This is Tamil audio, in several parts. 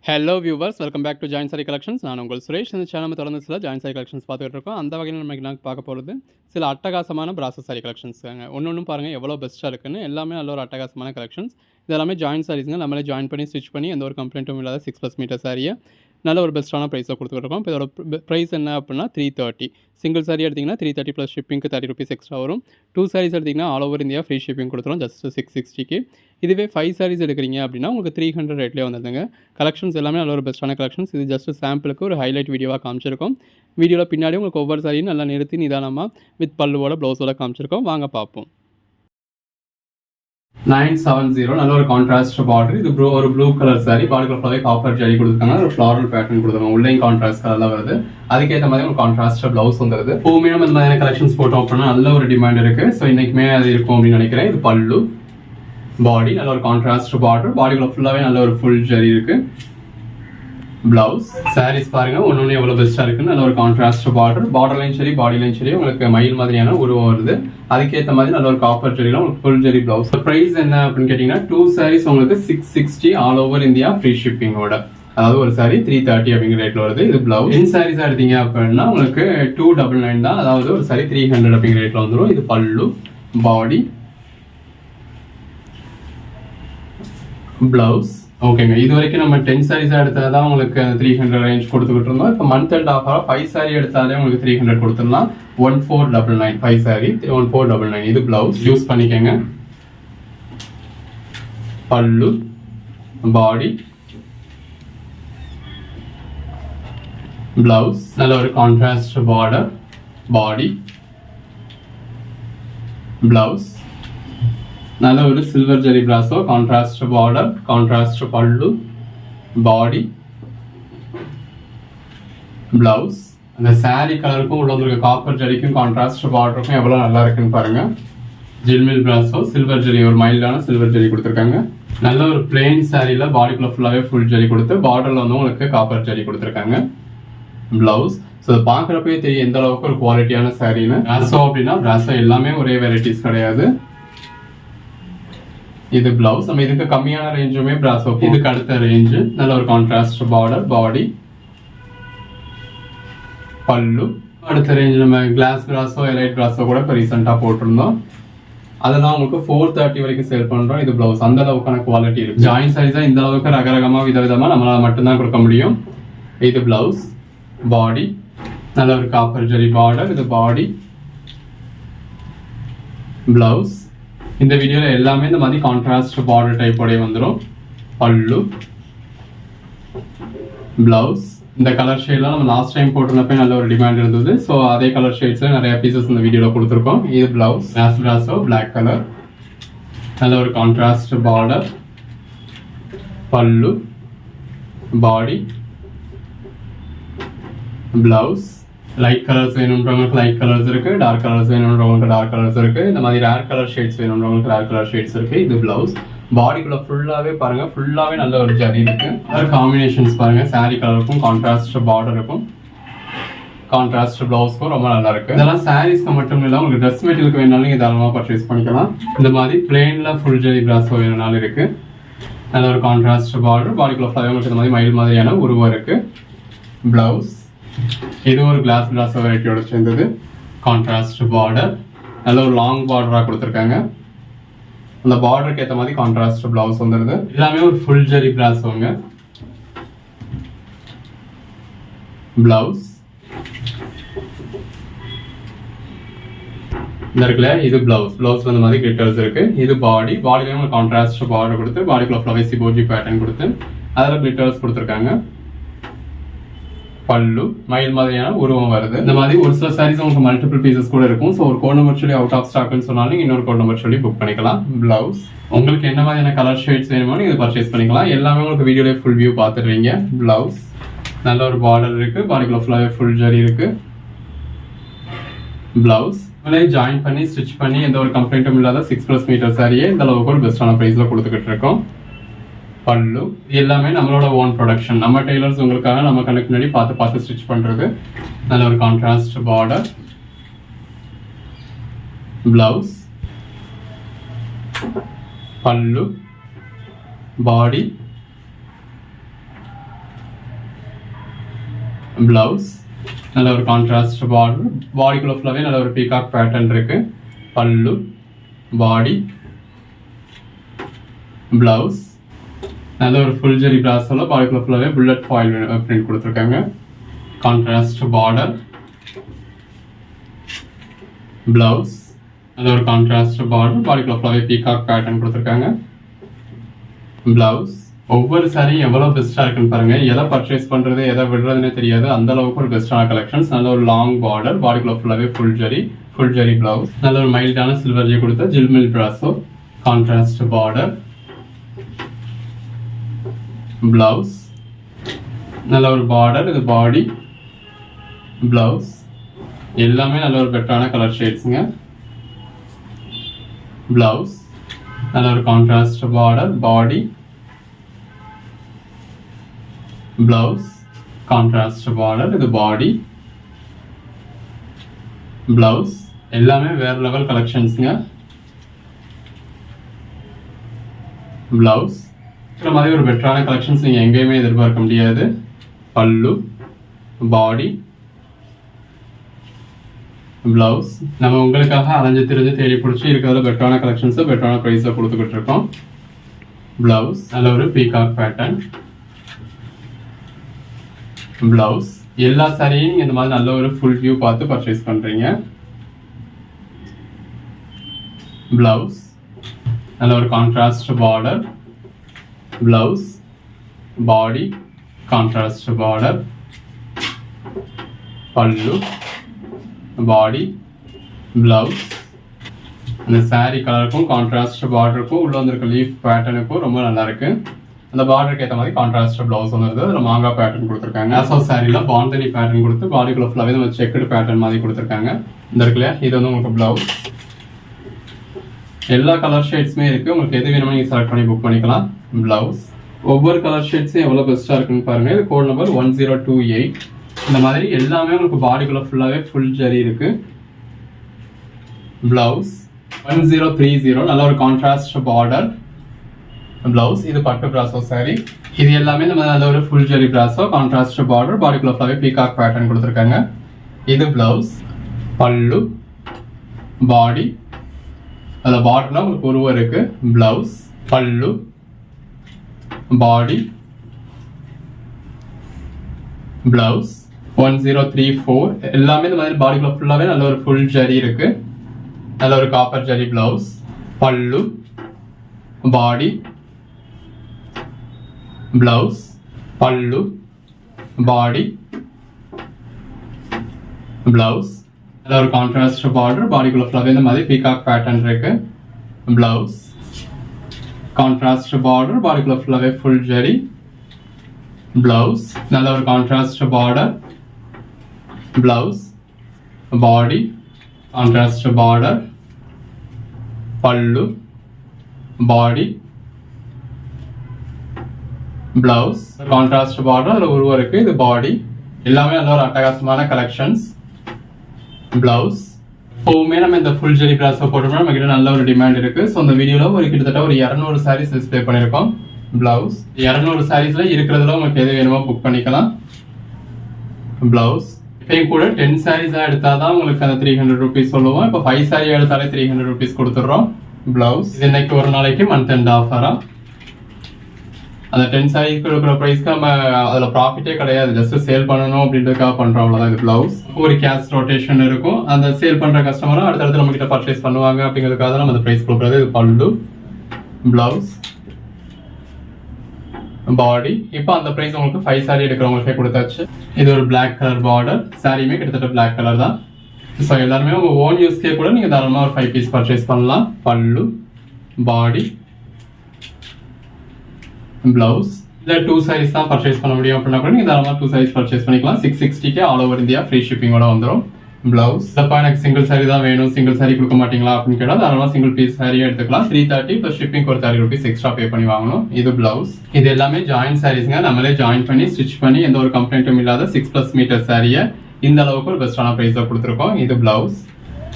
Hello viewers, welcome back to join sari collections. நான் உங்கள் சுரேஷ். இந்த சேனல் தொடர்ந்து சில ஜாயின் சாரி கலெக்ஷன்ஸ் பார்த்துட்டு இருக்கோம். அந்த வகையில் நம்ம பார்க்க போகிறது சில அட்டகாசமான பிராசஸ் சாரி கலெக்ஷன்ஸுங்க. ஒன்று பாருங்கள் எவ்வளோ பெஸ்ட்டாக இருக்குன்னு. எல்லாமே நல்ல ஒரு அட்டகாசமான கலெக்ஷன்ஸ். இது எல்லாமே ஜாயின் சாரீஸுங்க. நம்மளே ஜாயின் பண்ணி ஸ்டிச் பண்ணி எந்த ஒரு கம்ப்ளைண்ட்டும் இல்லாத 6+ மீட்டர் சாரியை நல்ல ஒரு பெஸ்ட்டான ப்ரைஸில் கொடுத்துருக்கோம். இப்போ இதோட ப்ரைஸ் என்ன அப்படின்னா 330. சிங்கிள் சாரி எடுத்திங்கன்னா 330 ப்ளஸ் ஷிப்பிங்க்கு 30 rupees எக்ஸ்ட்ரா வரும். 2 சாரீஸ் எடுத்திங்கன்னா all over India free shipping கொடுத்துரும் ஜஸ்ட் 660க்கு. இதுவே 5 சாரீஸ் எடுக்கிறீங்க அப்படின்னா உங்களுக்கு 300 ரேட்லேயே வந்துடுங்க. கலெக்ஷன்ஸ் எல்லாமே நல்ல ஒரு பெஸ்ட்டான கலெக்ஷன்ஸ். இது ஜஸ்ட் சாம்பிளுக்கு ஒரு ஹைலைட் வீடியோவாக காமிச்சிருக்கோம். வீடியோவில் பின்னாடி உங்களுக்கு ஒவ்வொரு சாரியும் நல்லா நிறுத்தி நிதானமாக வித் பல்லுவோட ப்ளவுஸோட காமிச்சிருக்கோம். வாங்க பார்ப்போம். 970 நல்ல ஒரு கான்ட்ராஸ்ட் பார்டர். இது ஒரு ப்ளூ கலர் சாரி. பார்டர் ஃபுல்லாகவே காப்பர் ஜரி கொடுத்துருக்காங்க. ஒரு ஃப்ளாரல் பேட்டர்ன் கொடுத்துருக்காங்க. உள்ளேயும் கான்ட்ராஸ்ட் கலர்லாம் வருது. அதுக்கேற்ற மாதிரி ஒரு கான்ட்ராஸ்ட் ப்ளவுஸ் வந்துருது. எப்பவுமே நம்ம இந்த மாதிரியான கலெக்ஷன்ஸ் போட்டோம் அப்படின்னா நல்ல ஒரு டிமாண்ட் இருக்கு. ஸோ இன்னைக்குமே அது இருக்கும் அப்படின்னு நினைக்கிறேன். இது பல்லு, பாடி நல்ல ஒரு கான்ட்ராஸ்ட் பார்டர். பாடிக்குள்ள ஃபுல்லாகவே நல்ல ஒரு ஃபுல் ஜரி இருக்கு. பிளவுஸ் சாரீஸ் பாருங்க ஒன்று எவ்வளோ பெஸ்ட்டாக இருக்குன்னு. நல்ல ஒரு கான்ட்ராஸ்ட் பார்டர். பார்டர்லையும் சரி பாடிலையும் சரி உங்களுக்கு மயில் மாதிரியான உருவம் வருது. அதுக்கேற்ற மாதிரி நல்ல ஒரு காப்பர் ஜெரியில் உங்களுக்கு ஃபுல் ஜெரி பிளவுஸ். ப்ரைஸ் என்ன அப்படின்னு கேட்டிங்கன்னா 2 சாரீஸ் உங்களுக்கு 660 ஆல் ஓவர் இந்தியா ஃப்ரீ ஷிப்பிங்கோட. அதாவது ஒரு சாரி 330 அப்படிங்கிற ரேட்ல வருது. இது பிளவுஸ். 10 சாரீஸ் எடுத்தீங்க அப்படின்னா உங்களுக்கு 299 தான். அதாவது ஒரு சாரி 300 அப்படிங்கிற ரேட்ல வந்துடும். இது பல்லு, பாடி, பிளவுஸ். ஓகேங்க, இது வரைக்கும் நம்ம 10 சாரீஸ் எடுத்தால் தான் உங்களுக்கு 300 ரேஞ்ச் கொடுத்துக்கிட்டு இருந்தோம். இப்போ மந்த் அண்ட் ஆஃபராக 5 சாரி எடுத்தாலே உங்களுக்கு 300 கொடுத்துடலாம். 1499 5 சாரி 1499. இது பிளவுஸ். யூஸ் பண்ணிக்கங்க. பல்லு, பாடி, பிளவுஸ் நல்ல ஒரு கான்ட்ராஸ்ட் பார்டர். பாடி, பிளவுஸ் நல்ல ஒரு சில்வர் ஜெரி பிராசோ. கான்ட்ராஸ்ட் பார்டர், கான்ட்ராஸ்ட் பல்லு, பாடி, பிளவுஸ். அந்த சாரி கலருக்கும் உள்ள வந்துருக்க காப்பர் ஜெரிக்கும் கான்ட்ராஸ்ட் பார்டருக்கும் எவ்வளோ நல்லா இருக்குன்னு பாருங்க. ஜில்மில் பிராசோ சில்வர் ஜெரி, ஒரு மைல்டான சில்வர் ஜெரி கொடுத்துருக்காங்க. நல்ல ஒரு பிளெயின் சாரியில் பாடிக்குள்ள ஃபுல்லாகவே ஃபுல் ஜெரி கொடுத்து பார்டரில் வந்து உங்களுக்கு காப்பர் ஜெரி கொடுத்துருக்காங்க. பிளவுஸ். ஸோ அதை பார்க்குறப்பே தெரியும் எந்த அளவுக்கு ஒரு குவாலிட்டியான சாரின்னு. பிராசோ அப்படின்னா பிராசோ எல்லாமே ஒரே வெரைட்டிஸ் கிடையாது. இது பிளவுஸ். நம்ம இதுக்கு கம்மியான ரேஞ்சுமே பிராசோ. இதுக்கு அடுத்த ரேஞ்சு நல்ல ஒரு கான்ட்ராஸ்ட் பார்டர், பாடி, பல்லு. அடுத்த ரேஞ்ச் நம்ம கிளாஸ் பிராசோ, எலைட் பிராசோ கூட இப்போ ரீசெண்டாக போட்டிருந்தோம். அதெல்லாம் உங்களுக்கு 430 வரைக்கும் சேல் பண்றோம். இது பிளவுஸ். அந்த அளவுக்கான குவாலிட்டி இருக்கு. ஜாயின் சாரீஸா இந்த அளவுக்கு ரகரகமா விதவிதமா நம்மளால மட்டும்தான் கொடுக்க முடியும். இது பிளவுஸ், பாடி நல்ல ஒரு காப்பர் ஜெரி பார்டர். இது பாடி, பிளவுஸ். இந்த வீடியோல எல்லாமே இந்த மாதிரி கான்ட்ராஸ்ட் பார்டர் டைப்போடய வந்துடும். பல்லு, பிளவுஸ். இந்த கலர் ஷேட்லாம் நம்ம லாஸ்ட் டைம் போட்டிருந்தப்ப நல்ல ஒரு டிமாண்ட் இருந்தது. ஸோ அதே கலர் ஷேட்ஸ்ல நிறைய பீசஸ் இந்த வீடியோல கொடுத்துருக்கோம். இது பிளவுஸ். Brasso black colour. நல்ல ஒரு contrast border, pallu, body, blouse. Light colours வேணுன்றவங்களுக்கு லைட் கலர்ஸ் இருக்கு. டார்க் கலர்ஸ் வேணுன்றவங்களுக்கு டார்க் கலர்ஸ் இருக்கு. இந்த மாதிரி ரேர் கலர் ஷேட்ஸ் வேணுன்றவங்களுக்கு ரேர் கலர் ஷேட்ஸ் இருக்கு. இது பிளவுஸ். பாடிக்குள்ள ஃபுல்லாவே பாருங்க, ஃபுல்லாவே நல்ல ஒரு ஜரி இருக்கு. கலர் காம்பினேஷன்ஸ் பாருங்க. சாரி கலருக்கும் கான்ட்ராஸ்ட் பார்டர் இருக்கும், கான்ட்ராஸ்ட் பிளவுஸ்க்கும் ரொம்ப நல்லா இருக்கு. இதெல்லாம் சாரீஸ்க்கு மட்டும் இல்லை, உங்களுக்கு ட்ரெஸ் மெட்டீரியலுக்கு வேணாலும் தாராளமாக பர்ச்சேஸ் பண்ணிக்கலாம். இந்த மாதிரி பிளெயின்ல ஃபுல் ஜரி பிராசோ வேணும்னாலும் இருக்கு. நல்ல ஒரு கான்ட்ராஸ்ட் பார்டர். பாடிக்குள்ள ஃபுல்லாவே உங்களுக்கு இந்த மாதிரி மயில் மாதிரியான உருவம் இருக்கு. பிளவுஸ். இது ஒரு கிளாஸ் பிராசோ வெரைட்டியோட சேர்ந்தது. Contrast border. நல்ல ஒரு லாங் பார்டரா கொடுத்துருக்காங்க. அந்த பார்டருக்கு ஏற்ற மாதிரி கான்ட்ராஸ்ட் பிளவுஸ் வந்துருது. எல்லாமே ஒரு ஃபுல் ஜெரி பிராசோங்க. பிளவுஸ் இந்த இருக்குல்ல, இது பிளவுஸ். பிளவுஸ்ல இந்த மாதிரி கிளிட்டர்ஸ் இருக்கு. இது பாடி. பாடியில ஒரு கான்ட்ராஸ்ட் பார்டர் கொடுத்து பாடிக்குள்ள ஃப்ளவர் சிபோஜி பேட்டர்ன் கொடுத்து அதில் கிளிட்டர்ஸ் கொடுத்துருக்காங்க. பல்லு மயில் மாதிரியான உருவம் வருது. இந்த மாதிரி ஒரு சில சாரீஸ் உங்களுக்கு மல்டிபிள் பீசஸ் கூட இருக்கும். ஸோ ஒரு கோட் நம்பர் சொல்லி அவுட் ஆஃப் ஸ்டாக்னு சொன்னாலும் இன்னொரு கோட் நம்பர் சொல்லி புக் பண்ணிக்கலாம். பிளவுஸ். உங்களுக்கு என்ன மாதிரியான கலர் ஷேட்ஸ் வேணுமோ நீங்க பர்ச்சேஸ் பண்ணிக்கலாம். எல்லாமே உங்களுக்கு வீடியோல ஃபுல் வியூ பார்த்துடுறீங்க. பிளவுஸ். நல்ல ஒரு பார்டர் இருக்கு. பாடிக்குள்ள ஃபுல்லாவே ஃபுல் ஜரி இருக்கு. பிளவுஸ். ஜாயின் பண்ணி ஸ்டிச் பண்ணி எந்த ஒரு கம்ப்ளைண்ட்டும் இல்லாத 6+ மீட்டர் சாரியே இந்த அளவுக்கு ஒரு பெஸ்டான பிரைஸ்ல கொடுத்துக்கிட்டு இருக்கோம். பல்லு. எல்லாமே நம்மளோட ஓன் ப்ரொடக்ஷன். நம்ம டெய்லர்ஸ் உங்களுக்காக நம்ம கணக்கு முன்னாடி பார்த்து ஸ்டிச் பண்றது. நல்ல ஒரு கான்ட்ராஸ்ட் பார்டர். பிளவுஸ், பல்லு, பாடி, பிளவுஸ் நல்ல ஒரு கான்ட்ராஸ்ட் பார்டர், பாடிக்குள்ள ஃபுல்லாவே நல்ல ஒரு பீகாக் பேட்டர்ன் இருக்கு. பல்லு, பாடி, பிளவுஸ் நல்ல ஒரு ஃபுல் ஜெரி பிராஸோல பாடிக்குள்ள ஃபுல்லாவே புல்லட் ஃபாயில் பிரிண்ட் கொடுத்துருக்காங்க. கான்ட்ராஸ்ட் பார்டர், பிளவுஸ் நல்ல ஒரு கான்ட்ராஸ்ட் பார்டர், பாடிக்குள்ள ஃபுல்லாவே பீகாக் பேட்டர்ன் கொடுத்துருக்காங்க. பிளவுஸ் ஒவ்வொரு சாரியும் எவ்வளவு பெஸ்டா இருக்குன்னு பாருங்க. எதை பர்ச்சேஸ் பண்றது எதை விடுறதுன்னு தெரியாது, அந்த அளவுக்கு ஒரு பெஸ்டான கலெக்ஷன்ஸ். நல்ல ஒரு லாங் பார்டர், பாடிக்குள்ள ஃபுல்லாவே ஃபுல் ஜெரி பிளவுஸ், நல்ல ஒரு மைல்டான சில்வர் ஜெரி கொடுத்த ஜில்மில் பிராஸோ, கான்ட்ராஸ்ட் பார்டர், பிளவுஸ் நல்ல ஒரு பார்டர், இது பாடி, பிளவுஸ் எல்லாமே நல்ல ஒரு பெட்டரான கலர் ஷேட்ஸுங்க. பிளவுஸ் நல்ல ஒரு contrast border, body, blouse contrast border, இது பாடி, பிளவுஸ் எல்லாமே வேற லெவல் கலெக்ஷன்ஸ்ங்க. பிளவுஸ் இந்த மாதிரி ஒரு பெட்டரான கலெக்ஷன்ஸ் நீங்க எங்கேயுமே எதிர்பார்க்க முடியாது. பல்லு, பாடி, பிளவுஸ் நம்ம உங்களுக்காக அலைஞ்சு திரிஞ்சு தேடி பிடிச்சி இருக்கிறதுல பெட்டரான கலெக்ஷன்ஸ் பெட்டரான ப்ரைஸை கொடுத்துக்கிட்டு இருக்கோம். பிளவுஸ் நல்ல ஒரு பீகாக் பேட்டர்ன், பிளவுஸ் எல்லா சாரியும் இந்த மாதிரி நல்ல ஒரு ஃபுல் வியூ பார்த்து பர்ச்சேஸ் பண்றீங்க. பிளவுஸ் நல்ல ஒரு கான்ட்ராஸ்ட் பார்டர், பிளவுஸ் பாடி, contrast border, pallu, body, blouse இந்த சாரி கலருக்கும் கான்ட்ராஸ்ட் பார்டருக்கும் உள்ள வந்திருக்க லீஃப் பேட்டர்னுக்கும் ரொம்ப நல்லா இருக்கு. அந்த பார்டருக்கு ஏற்ற மாதிரி கான்ட்ராஸ்ட் பிளவுஸ் வந்துருது. அதில் மாங்கா பேட்டர்ன் கொடுத்துருக்காங்க. ஆசோ சாரியில் பாந்தனி பேட்டர்ன் கொடுத்து பாடிக்குள்ள ஃபுல்லாகவே நம்ம செக்குடு பேட்டர்ன் மாதிரி கொடுத்துருக்காங்க. இந்த இருக்குல்லையா, இது வந்து உங்களுக்கு பிளவுஸ். எல்லா கலர் ஷேட்ஸுமே இருக்கு, உங்களுக்கு எது வேணுமோ நீங்கள் செலக்ட் பண்ணி புக் பண்ணிக்கலாம். பிளவுஸ் ஒவ்வொரு கலர் ஷேட்ஸும் எவ்வளோ பெஸ்ட்டாக இருக்குன்னு பாருங்க. இது கோட் நம்பர் 1028. இந்த மாதிரி எல்லாமே உங்களுக்கு பாடிக்குள்ள ஃபுல்லாகவே ஃபுல் ஜரி இருக்கு. பிளவுஸ் 1030 நல்ல ஒரு கான்ட்ராஸ்ட் பார்டர், பிளவுஸ் இது பட்டு பிராசோ சாரி. இது எல்லாமே நம்ம நல்ல ஒரு ஃபுல் ஜெரி பிராசோ, கான்ட்ராஸ்ட் பார்டர், பாடிக்குள்ள ஃபுல்லாவே பீகாக் பேட்டர்ன் கொடுத்துருக்காங்க. இது பிளவுஸ், பல்லு, பாடி, அதில் பார்டர்ல உங்களுக்கு உருவம் இருக்கு. பிளவுஸ், பல்லு, பாடி, பிளவுஸ் 1034 எல்லாமே இந்த மாதிரி பாடிக்குள்ள ஃபுல்லாவே நல்ல ஒரு ஃபுல் ஜரி இருக்கு. நல்ல ஒரு காப்பர் ஜரி பிளவுஸ், பல்லு, பாடி, பிளவுஸ், பல்லு, பாடி, பிளவுஸ் நல்ல ஒரு கான்ட்ராஸ்ட் பார்டர், பாடிக்குள்ள ஃபுல்லாவே இந்த மாதிரி பீகாக் பேட்டர்ன் இருக்கு. பிளவுஸ் கான்ட்ராஸ்ட் பார்டர், பாடிக்குள்ள ஃபுல்லாவே ஃபுல் ஜரி, பிளவுஸ் நல்ல ஒரு கான்ட்ராஸ்ட் பார்டர், பிளவுஸ் பாடி, contrast border, pallu, body, blouse contrast border, அதில் உருவம் இருக்கு. இது பாடி எல்லாமே நல்ல ஒரு அட்டகாசமான கலெக்ஷன்ஸ். பிளவுஸ் எப்பவுமே நம்ம இந்த ஃபுல் ஜெரி பிராஸை போட்டோம்னா நம்ம கிட்ட நல்ல ஒரு டிமாண்ட் இருக்கு. ஸோ இந்த வீடியோவில் ஒரு கிட்டத்தட்ட ஒரு 200 சாரீஸ் டிஸ்பிளே பண்ணியிருக்கோம். பிளவுஸ் 200 சாரீஸ்ல இருக்கிறதுல உங்களுக்கு எது வேணுமோ புக் பண்ணிக்கலாம். பிளவுஸ் இப்பயும் கூட 10 சாரீஸா எடுத்தாதான் உங்களுக்கு அந்த 300 ருபீஸ் சொல்லுவோம். இப்போ 5 சாரீ எடுத்தாலே 300 ருபீஸ் கொடுத்துட்றோம். பிளவுஸ் இது இன்னைக்கு ஒரு நாளைக்கு மந்த் எண்ட் ஆஃபரா. அந்த 10 சாரீஸ்க்கு கொடுக்குற ப்ரைஸ்க்கு நம்ம அதில் ப்ராஃபிட்டே கிடையாது, ஜஸ்ட் சேல் பண்ணணும் அப்படின்றதுக்காக பண்ணுறோம், அவ்வளோதான். இது பிளவுஸ் ஒரு கேஷ் ரொட்டேஷன் இருக்கும். அந்த சேல் பண்ணுற கஸ்டமரும் அடுத்தடுத்து நம்ம கிட்ட பர்ச்சேஸ் பண்ணுவாங்க அப்படிங்கிறதுக்காக நம்ம அந்த ப்ரைஸ் கொடுக்குறது. இது பல்லு, பிளவுஸ், பாடி. இப்போ அந்த ப்ரைஸ் உங்களுக்கு 5 சாரீ எடுக்கிறவங்களுக்கே கொடுத்தாச்சு. இது ஒரு பிளாக் கலர் பார்டர், சாரியுமே கிட்டத்தட்ட பிளாக் கலர் தான். ஸோ எல்லாருமே உங்கள் ஓன் யூஸ்க்கே கூட நீங்கள் தாராளமாக ஒரு 5 பீஸ் பர்ச்சேஸ் பண்ணலாம். பல்லு, பாடி, பிளவுஸ் இல்லை 2 சாரீஸ் தான் பர்ச்சேஸ் பண்ண முடியும் அப்படின்னா கூட நீங்கள் தாராளமாக 2 சாரீஸ் பர்ச்சேஸ் பண்ணிக்கலாம். 660 ஆல் ஓவர் இந்தியா ஃப்ரீ ஷிப்பிங்கோட வந்துடும். பிளவுஸ் இல்லப்பா எனக்கு சிங்கிள் சாரீ தான் வேணும், சிங்கிள் சாரீ கொடுக்க மாட்டீங்களா அப்படின்னு கேட்டால் தாராளமாக சிங்கிள் பீஸ் சாரியும் எடுத்துக்கலாம். 330 ப்ளஸ் ஷிப்பிங் ஒரு 30 ருபீஸ் எக்ஸ்ட்ரா பே பண்ணி வாங்கணும். இது பிளவுஸ். இது எல்லாமே ஜாயின் சாரீஸ்ங்க, நம்மளே ஜாயின் பண்ணி ஸ்டிச் பண்ணி எந்த ஒரு கம்ப்ளைண்ட்டும் இல்லாத 6+ மீட்டர் சாரியை இந்த அளவுக்கு ஒரு பெஸ்டான ப்ரைஸாக கொடுத்துருக்கோம். இது பிளவுஸ்.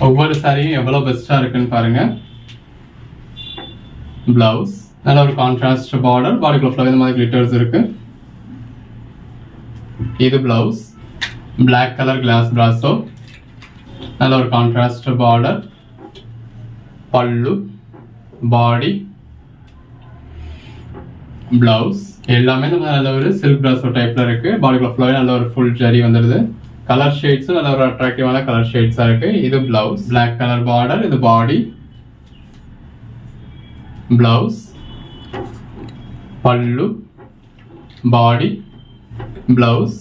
ஒவ்வொரு சாரியும் எவ்வளோ பெஸ்ட்டாக இருக்குன்னு பாருங்க. பிளவுஸ் நல்ல ஒரு கான்ட்ராஸ்ட் பார்டர், பாடிக்குள்ள ஃபுல்லாவே இந்த மாதிரி கிளிட்டர்ஸ் இருக்கு. இது பிளவுஸ். பிளாக் கலர் கிளாஸ் பிராசோ, நல்ல ஒரு contrast border, pallu, body, blouse எல்லாமே நம்ம நல்ல ஒரு சில்க் பிராசோ டைப்ல இருக்கு. பாடிக்குள்ள ஃபுல்லாவே நல்ல ஒரு ஃபுல் ஜரி வந்துடுது. கலர் ஷேட்ஸும் நல்ல ஒரு அட்ராக்டிவான கலர் ஷேட்ஸா இருக்கு. இது பிளவுஸ், பிளாக் கலர் பார்டர், இது பாடி, பிளவுஸ், பல்லு, body, blouse,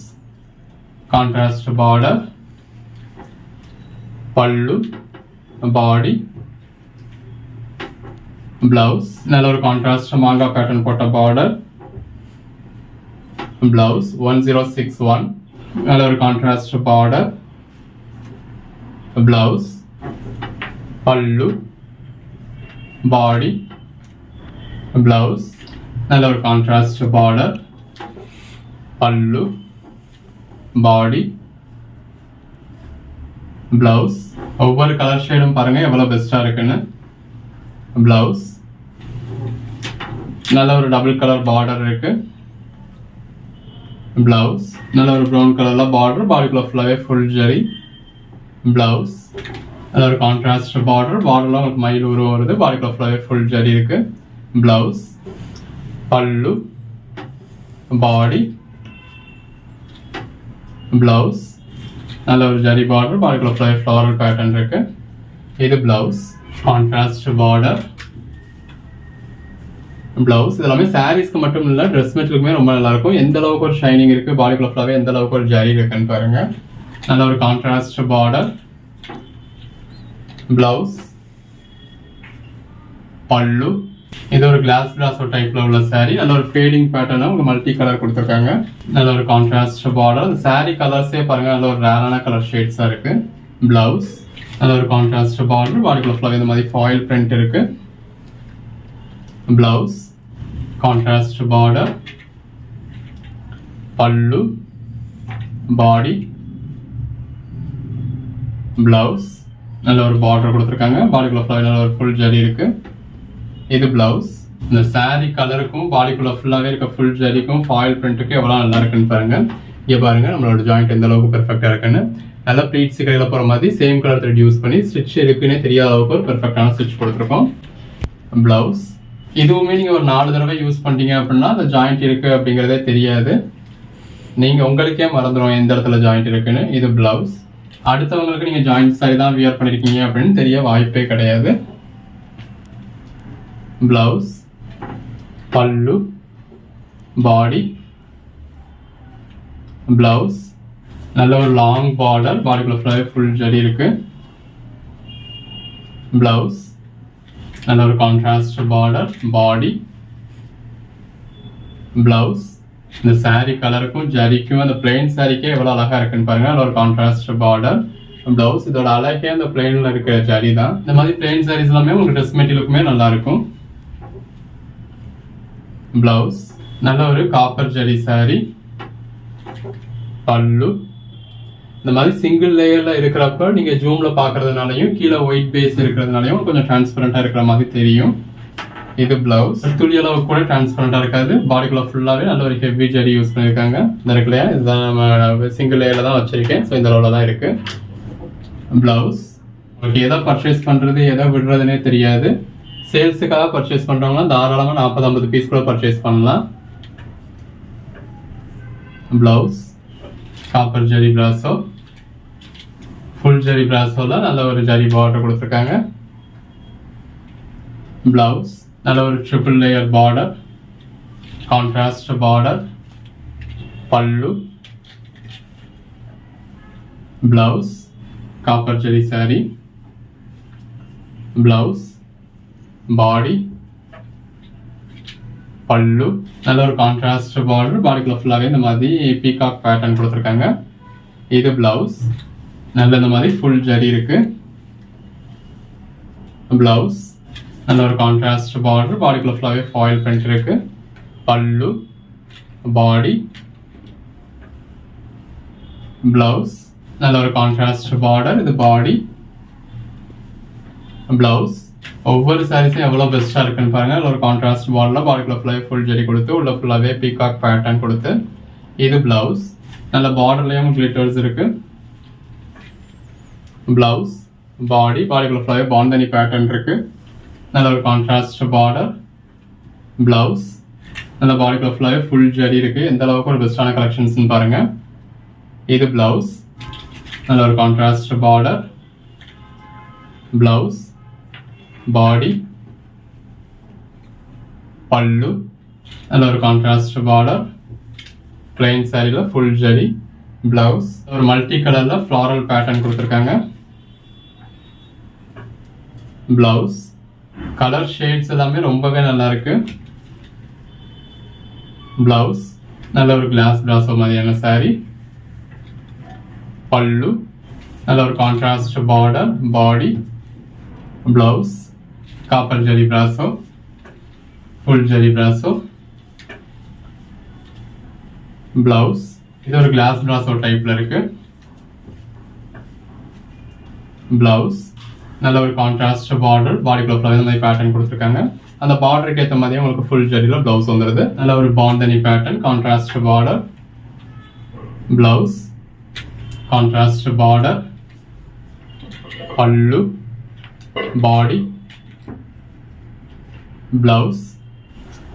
contrast border, pallu, body, blouse, நல்ல ஒரு கான்ட்ராஸ்ட் மாங்கா பேட்டர்ன் போட்ட பார்டர், பிளவுஸ் 1061, நல்ல ஒரு கான்ட்ராஸ்ட் பார்டர், பிளவுஸ், பல்லு, பாடி, பிளவுஸ், நல்ல ஒரு contrast border, pallu, body, blouse. ஒவ்வொரு கலர் ஷேடும் பாருங்க எவ்வளவு பெஸ்டா இருக்குன்னு. பிளவுஸ் நல்ல ஒரு டபுள் கலர் பார்டர் இருக்கு. பிளவுஸ் நல்ல ஒரு ப்ரௌன் கலர்ல பார்டர், பாடிக்குள்ள ஃபுல்லாவே ஃபுல் ஜரி. பிளவுஸ் நல்ல ஒரு கான்ட்ராஸ்ட் பார்டர், பார்டர்ல உங்களுக்கு மயில் உருவம் வருது, பாடிக்குள்ள ஃபுல்லாவே ஃபுல் ஜரி இருக்கு. பிளவுஸ், பல்லு, பாடி, பிளவுஸ் நல்ல ஒரு ஜரி பார்டர், பாடிக்குள்ள ஃபுல்லாவே ஃப்ளோரல் பேட்டர்ன் இருக்கு. இது பிளவுஸ், கான்ட்ராஸ்ட் பார்டர், பிளவுஸ். இதெல்லாமே சாரீஸ்க்கு மட்டும் இல்ல, ட்ரெஸ் மெட்டீரியலுக்குமே ரொம்ப நல்லா இருக்கும். எந்த அளவுக்கு ஒரு ஷைனிங் இருக்கு, பாடிக்குள்ள ஃபுல்லாவே எந்த அளவுக்கு ஒரு ஜரி இருக்குன்னு பாருங்க. நல்ல ஒரு கான்ட்ராஸ்ட் பார்டர், பிளவுஸ், பல்லு. இது ஒரு கிளாஸ் பிராசோ டைப்ல உள்ள சாரி. நல்ல ஒரு ஃபேடிங் பேட்டர்னா உங்களுக்கு மல்டி கலர் கொடுத்துருக்காங்க. நல்ல ஒரு கான்ட்ராஸ்ட் பார்டர். அந்த சாரி கலர்ஸே பாருங்க நல்ல ஒரு ரேரான கலர் ஷேட்ஸா இருக்கு. பிளவுஸ் நல்ல ஒரு கான்ட்ராஸ்ட் பார்டர், பாடிக்குள்ள ஃபுல்லாவே இந்த மாதிரி ஃபாயில் பிரிண்ட் இருக்கு. Blouse, contrast border, pallu, body, blouse நல்ல ஒரு பார்டர் கொடுத்துருக்காங்க. பாடிக்குள்ள ஃபுல்லாவே நல்ல ஒரு ஃபுல் ஜரி இருக்கு. இது பிளவுஸ். இந்த சாரி கலருக்கும் பாடிக்குள்ள ஃபுல்லாவே இருக்க ஃபுல் ஜரிக்கும் ஃபாயில் பிரிண்ட்டுக்கும் எவ்வளவு நல்லா இருக்குன்னு பாருங்க. இங்க பாருங்க நம்மளோட ஜாயிண்ட் எந்த அளவுக்கு பெர்ஃபெக்டா இருக்குன்னு. நல்லா ப்ளீட்ஸ் கையில போற மாதிரி சேம் கலர் த்ரெட் யூஸ் பண்ணி ஸ்டிச் இருக்குன்னே தெரியாத அளவுக்கு ஒரு பெர்ஃபெக்டான ஸ்டிச் கொடுத்துருக்கோம். பிளவுஸ் இதுவுமே நீங்க ஒரு 4 தடவை யூஸ் பண்ணிட்டீங்க அப்படின்னா அந்த ஜாயிண்ட் இருக்கு அப்படிங்கறதே தெரியாது. நீங்க உங்களுக்கே மறந்துடும் எந்த இடத்துல ஜாயிண்ட் இருக்குன்னு. இது பிளவுஸ். அடுத்தவங்களுக்கு நீங்க ஜாயிண்ட் சாரி தான் வியர் பண்ணிருக்கீங்க அப்படின்னு தெரிய வாய்ப்பே கிடையாது. பிளவுஸ், பல்லு, பாடி, பிளவுஸ் நல்ல ஒரு லாங் பார்டர், பாடிக்குள்ள ஃபுல்லாவே ஃபுல் ஜரி இருக்கு. பிளவுஸ் நல்ல ஒரு கான்ட்ராஸ்ட் பார்டர், பாடி, பிளவுஸ். இந்த சாரி கலருக்கும் ஜரிக்கும் அந்த பிளெயின் சாரிக்கே எவ்வளவு அழகா இருக்குன்னு பாருங்க. நல்ல ஒரு கான்ட்ராஸ்ட் பார்டர், பிளவுஸ். இதோட அழகே அந்த பிளெயின்ல இருக்கிற ஜரி தான். இந்த மாதிரி பிளெயின் சாரீஸ் எல்லாமே உங்களுக்கு ட்ரெஸ் மெட்டீரியலுக்குமே நல்லா இருக்கும். பிளவுஸ் நல்ல ஒரு காப்பர் ஜரி சாரி, பல்லு. இந்த மாதிரி சிங்கிள் லேயர்ல இருக்கிறப்ப நீங்க ஜூம்ல பாக்குறதுனாலையும் கீழே ஒயிட் பேஸ் இருக்கிறதுனாலையும் கொஞ்சம் டிரான்ஸ்பரண்டா இருக்கிற மாதிரி தெரியும். இது பிளவுஸ். துளி அளவு கூட டிரான்ஸ்பரண்டா இருக்காது. பாடிக்குள்ள ஃபுல்லாவே நல்ல ஒரு ஹெவி ஜரி யூஸ் பண்ணிருக்காங்க. இந்த இருக்குல்லையா, இதுதான் நம்ம சிங்கிள் லேயர்ல தான் வச்சிருக்கேன். ஸோ இந்த அளவுல தான் இருக்கு. பிளவுஸ் உங்களுக்கு எதை பர்ச்சேஸ் பண்றது எதை விடுறதுன்னே தெரியாது. சேல்ஸுக்காக பர்ச்சேஸ் பண்றவங்கன்னா தாராளமா 40-50 பீஸ் கூட பர்ச்சேஸ் பண்ணலாம். பிளவுஸ், காப்பர் ஜரி பிராசோ, ஃபுல் ஜரி பிராசோல நல்ல ஒரு ஜரி பார்டர் கொடுத்துருக்காங்க. பிளவுஸ் நல்ல ஒரு triple layer border, contrast border, pallu, blouse, copper zari sari, blouse, body, pallu நல்ல ஒரு கான்ட்ராஸ்ட் பார்டர், பாடிக்குள்ள ஃபுல்லாவே இந்த மாதிரி பீகாக் பேட்டர்ன் கொடுத்துருக்காங்க. இது பிளவுஸ். நல்ல இந்த மாதிரி ஃபுல் ஜரி இருக்கு. பிளவுஸ் நல்ல ஒரு கான்ட்ராஸ்ட் பார்டர், பாடிக்குள்ள ஃபுல்லாவே ஃபாயில் பிரிண்ட் இருக்கு. பல்லு, பாடி, பிளவுஸ் நல்ல ஒரு கான்ட்ராஸ்ட் பார்டர், இது பாடி, பிளவுஸ். ஒவ்வொரு சாரீஸும் எவ்வளவு பெஸ்டா இருக்குன்னு பாருங்க. ஒரு கான்ட்ராஸ்ட் பார்டர்ல பாடிக்குள்ள ஃபுல்லாவே ஃபுல் ஜரி கொடுத்து உள்ள ஃபுல்லாவே பீகாக் பேட்டர்ன் கொடுத்து. இது பிளவுஸ். நல்ல பார்டர்லயும் கிளிட்டர்ஸ் இருக்கு. பிளவுஸ், பாடிக்குள்ள ஃபுல்லாவே பாந்தனி பேட்டர்ன் இருக்கு. நல்ல ஒரு கான்ட்ராஸ்ட் பார்டர். பிளவுஸ், நல்ல பாடிக்குள்ள ஃபுல்லாவே ஃபுல் ஜரி இருக்கு. எந்த அளவுக்கு ஒரு பெஸ்டான கலெக்ஷன்ஸ்னு பாருங்க. இது பிளவுஸ், நல்ல ஒரு contrast border. Blouse, body, pallu, நல்ல ஒரு கான்ட்ராஸ்ட் பார்டர். பிளைன் சாரியில ஃபுல் ஜரி. பிளவுஸ், ஒரு மல்டி கலர்ல ஃப்ளாரல் பேட்டர்ன் கொடுத்துருக்காங்க. பிளவுஸ், கலர் ஷேட்ஸ் எல்லாமே ரொம்பவே நல்லா இருக்கு. பிளவுஸ், நல்ல ஒரு கிளாஸ் பிராசோ மாதிரியான சாரி. பல்லு, நல்ல ஒரு contrast border. Body, blouse, copper zari பிராசோ, ஃபுல் ஜரி பிராசோ. பிளவுஸ், இது ஒரு கிளாஸ் பிராசோ டைப்ல இருக்கு. பிளவுஸ், நல்ல ஒரு கான்ட்ராஸ்ட் பார்டர். பாடிக்குள்ள ஃபுல்லாவே இந்த மாதிரி பேட்டர்ன் கொடுத்துருக்காங்க. அந்த பார்டருக்கு ஏற்ற மாதிரி உங்களுக்கு ஃபுல் ஜரியில பிளவுஸ் வந்துருது. நல்ல ஒரு bandhani pattern, contrast border. Blouse, contrast border. Pallu, body, blouse,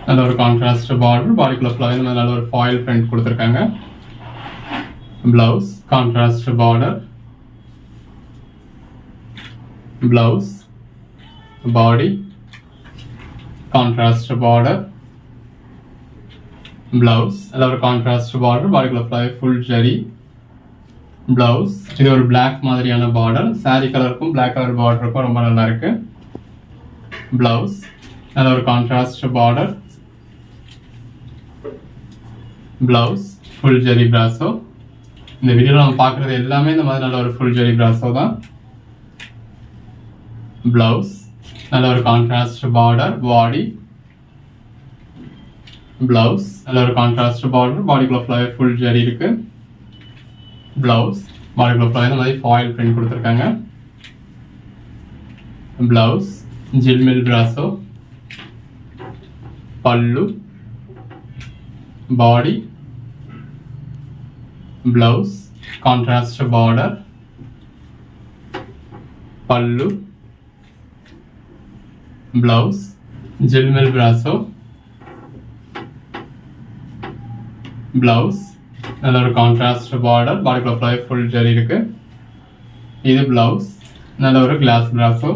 நல்ல ஒரு கான்ட்ராஸ்ட் பார்டர். பாடிக்குள்ள ஃபுல்லாவே நல்ல ஒரு ஃபாயில் பிரிண்ட் கொடுத்துருக்காங்க. Blouse, contrast border. பிளவுஸ், பாடி, கான்ட்ராஸ்ட் பார்டர். பிளவுஸ், நல்ல ஒரு கான்ட்ராஸ்ட் பார்டர். பாடிக்குள்ள ஃபுல்லாவே ஃபுல் ஜரி. பிளவுஸ், இது ஒரு பிளாக் மாதிரியான பார்டர். சாரி கலருக்கும் பிளாக் கலர் பார்டருக்கும் ரொம்ப நல்லா இருக்கு. பிளவுஸ், நல்ல ஒரு contrast border. Blouse, full zari brasso. இந்த வீடியோல நம்ம பார்க்குறது எல்லாமே இந்த மாதிரி நல்ல ஒரு ஃபுல் ஜரி பிராசோ தான். பிளவுஸ், நல்ல ஒரு கான்ட்ராஸ்ட் பார்டர். பாடி, பிளவுஸ், நல்ல ஒரு கான்ட்ராஸ்ட் பார்டர். பாடிக்குள்ள ஃபுல்லாவே ஃபுல் ஜரி இருக்கு. பிளவுஸ், பாடிக்குள்ள ஃபுல்லாவே இந்த மாதிரி ஃபாயில் பிரிண்ட் கொடுத்துருக்காங்க. பிளவுஸ், ஜில்மில் பிராசோ. Pallu, body, blouse, contrast border. Pallu, blouse, ஜில்மில் பிராசோ. பிளவுஸ், நல்ல ஒரு கான்ட்ராஸ்ட் பார்டர். பாடிக்குள்ள ஃபுல்லாவே ஃபுல் ஜரி இருக்கு. இது பிளவுஸ், நல்ல ஒரு class brasso.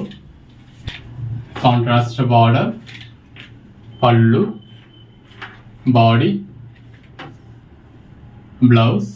Contrast border. Pallu, body, blouse,